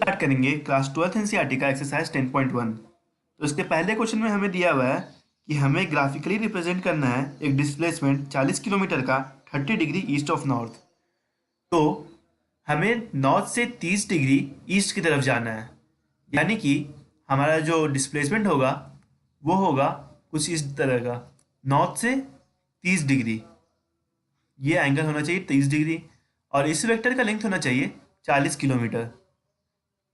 Start करेंगे class 12th NCERT का exercise 10.1। तो इसके पहले क्वेश्चन में हमें दिया हुआ है कि हमें ग्राफिकली रिप्रेजेंट करना है एक डिस्प्लेसमेंट 40 किलोमीटर का 30 डिग्री ईस्ट ऑफ नॉर्थ। तो हमें नॉर्थ से 30 डिग्री ईस्ट की तरफ जाना है, यानी कि हमारा जो डिस्प्लेसमेंट होगा वो होगा कुछ इस तरह का, नॉर्थ से 30 डिग्री। ये एंगल होना चाहिए 30 डिग्री और इस वेक्टर का लेंथ होना चाहिए 40 किलोमीटर।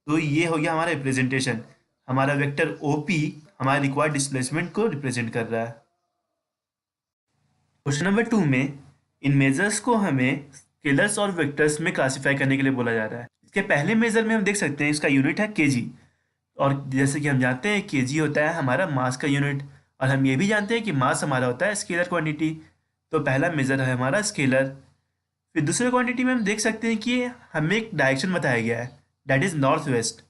तो ये हो गया हमारा रिप्रेजेंटेशन। हमारा वेक्टर OP हमारे रिक्वायर्ड डिस्प्लेसमेंट को रिप्रेजेंट कर रहा है। क्वेश्चन नंबर 2 में इन मेजर्स को हमें स्केलर्स और वेक्टर्स में क्लासिफाई करने के लिए बोला जा रहा है। इसके पहले मेजर में हम देख सकते हैं इसका यूनिट है केजी, और जैसे कि हम जानते हैं केजी होता है हमारा मास का यूनिट, और हम ये भी जानते हैं कि मास हमारा होता है स्केलर क्वांटिटी। तो पहला मेजर है हमारा स्केलर। फिर दूसरे क्वांटिटी में हम देख सकते हैं कि हमें एक डायरेक्शन बताया गया है, दैट इज नॉर्थ वेस्ट।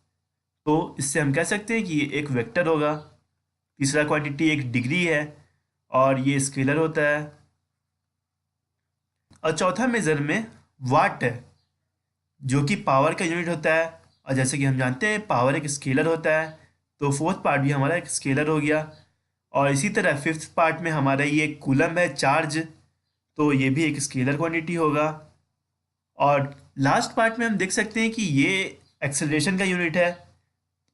तो इससे हम कह सकते हैं कि ये एक वेक्टर होगा। तीसरा क्वांटिटी एक डिग्री है और ये स्केलर होता है। और चौथा मेजर में वाट है, जो कि पावर का यूनिट होता है, और जैसे कि हम जानते हैं पावर एक स्केलर होता है, तो फोर्थ पार्ट भी हमारा एक स्केलर हो गया। और इसी तरह फिफ्थ पार्ट में हमारा ये कूलम है चार्ज, तो ये भी एक स्केलर क्वांटिटी होगा। और लास्ट पार्ट में हम देख सकते हैं कि ये एक्सेलरेशन का यूनिट है,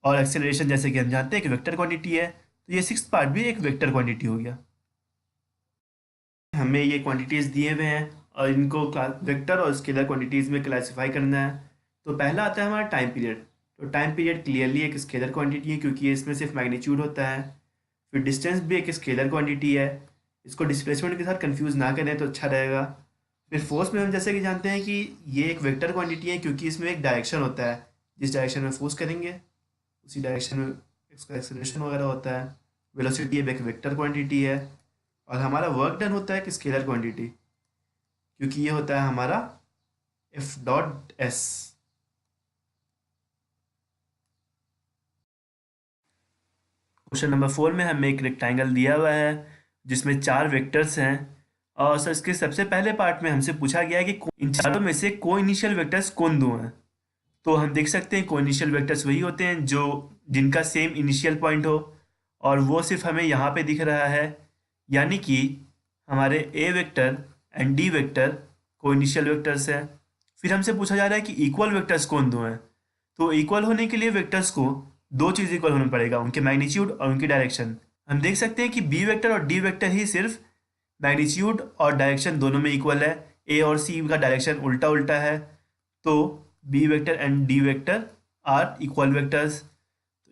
और एक्सेलरेशन जैसे कि हम जानते हैं कि वेक्टर क्वांटिटी है, तो ये सिक्स्थ पार्ट भी एक वेक्टर क्वांटिटी हो गया। हमें ये क्वांटिटीज़ दिए हुए हैं और इनको वेक्टर और स्केलर क्वांटिटीज़ में क्लासिफाई करना है। तो पहला आता है हमारा टाइम पीरियड। तो टाइम पीरियड क्लियरली एक स्केलर क्वांटिटी है, क्योंकि इसमें सिर्फ मैग्नीट्यूड होता है। फिर डिस्टेंस भी एक स्केलर क्वांटिटी है, इसको डिस्प्लेसमेंट के साथ कंफ्यूज ना करें तो अच्छा रहेगा। फिर फोर्स में हम जैसे कि जानते हैं कि ये एक वेक्टर क्वांटिटी है, क्योंकि इसमें एक डायरेक्शन होता है, जिस डायरेक्शन में फोर्स करेंगे उसी डायरेक्शन में इसका एक्सेलरेशन वगैरह होता है। वेलोसिटी एक वेक्टर क्वांटिटी है, और हमारा वर्क डन होता है कि स्केलर क्वांटिटी, क्योंकि ये होता है हमारा F.S। क्वेश्चन नंबर 4 में हमें एक रेक्टेंगल दिया हुआ है जिसमें 4 वेक्टर्स हैं, और सर इसके सबसे पहले पार्ट में हमसे पूछा गया है कि इन चारों में से को इनिशियल वेक्टर्स कौन दो हैं। तो हम देख सकते हैं को इनिशियल वेक्टर्स वही होते हैं जो जिनका सेम इनिशियल पॉइंट हो, और वो सिर्फ हमें यहाँ पे दिख रहा है, यानी कि हमारे A vector and D vector को इनिशियल वेक्टर्स है। फिर हमसे पूछा जा रहा है कि इक्वल वेक्टर्स कौन दो हैं। तो इक्वल होने के लिए वेक्टर्स को दो चीज़ इक्वल होना पड़ेगा, उनके मैग्नीट्यूड और उनकी डायरेक्शन। हम देख सकते हैं कि B वेक्टर और D वेक्टर ही सिर्फ मैग्नीट्यूड और डायरेक्शन दोनों में इक्वल है, A और C का डायरेक्शन उल्टा उल्टा है। तो B vector and D vector are equal vectors.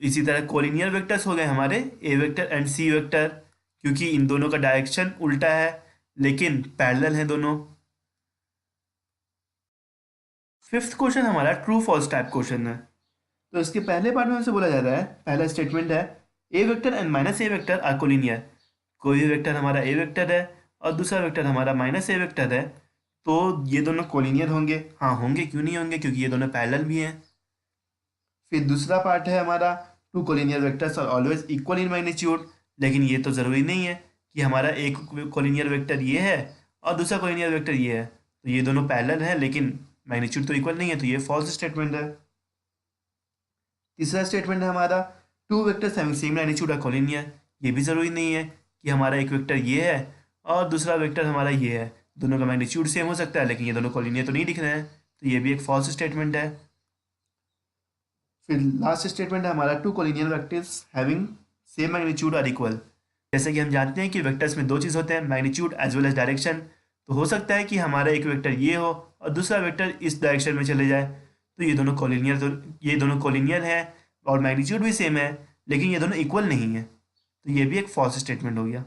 इसी तरह कोलिनियर वेक्टर्स हो गए हमारे A vector and C vector, क्योंकि इन दोनों का डायरेक्शन उल्टा है लेकिन पैरेलल है दोनों। फिफ्थ क्वेश्चन हमारा ट्रू फॉल्स टाइप क्वेश्चन है। तो इसके पहले पार्ट में हमसे बोला जा रहा है, पहला स्टेटमेंट है A vector and -A vector are collinear. कोई भी वेक्टर हमारा A वेक्टर है और दूसरा वेक्टर हमारा -A वेक्टर है, तो ये दोनों कोलिनियर होंगे। हाँ होंगे, क्यों नहीं होंगे, क्योंकि ये दोनों पैरेलल भी हैं। फिर दूसरा पार्ट है हमारा two collinear vectors are always equal in magnitude, लेकिन ये तो ज़रूरी नहीं है कि हमारा एक कोलिनियर वेक्टर ये है और दूसरा कोलिनियर वेक्टर ये है, तो ये दोनों पैरेलल है लेकिन मैग्नीट्यूड तो इक्वल नहीं है, तो ये फॉल्स स्टेटमेंट है। तीसरा स्टेटमेंट है हमारा two vectors having same magnitude are collinear. ये भी ज़रूरी नहीं है कि हमारा एक वेक्टर ये है और दूसरा वेक्टर हमारा ये है, दोनों का मैग्नीट्यूड सेम हो सकता है लेकिन ये दोनों कोलिनियर तो नहीं दिख रहे हैं, तो ये भी एक फॉल्स स्टेटमेंट है। फिर लास्ट स्टेटमेंट है हमारा two collinear vectors having same magnitude are equal. जैसे कि हम जानते हैं कि वेक्टर्स में दो चीज़ होते हैं, magnitude as well as direction. तो हो सकता है कि हमारा एक वेक्टर ये हो और दूसरा वेक्टर इस डायरेक्शन में चले जाए, तो ये दोनों कोलिनियर है और मैग्नीट्यूड भी सेम है, लेकिन ये दोनों इक्वल नहीं है, तो ये भी एक फॉल्स स्टेटमेंट हो गया।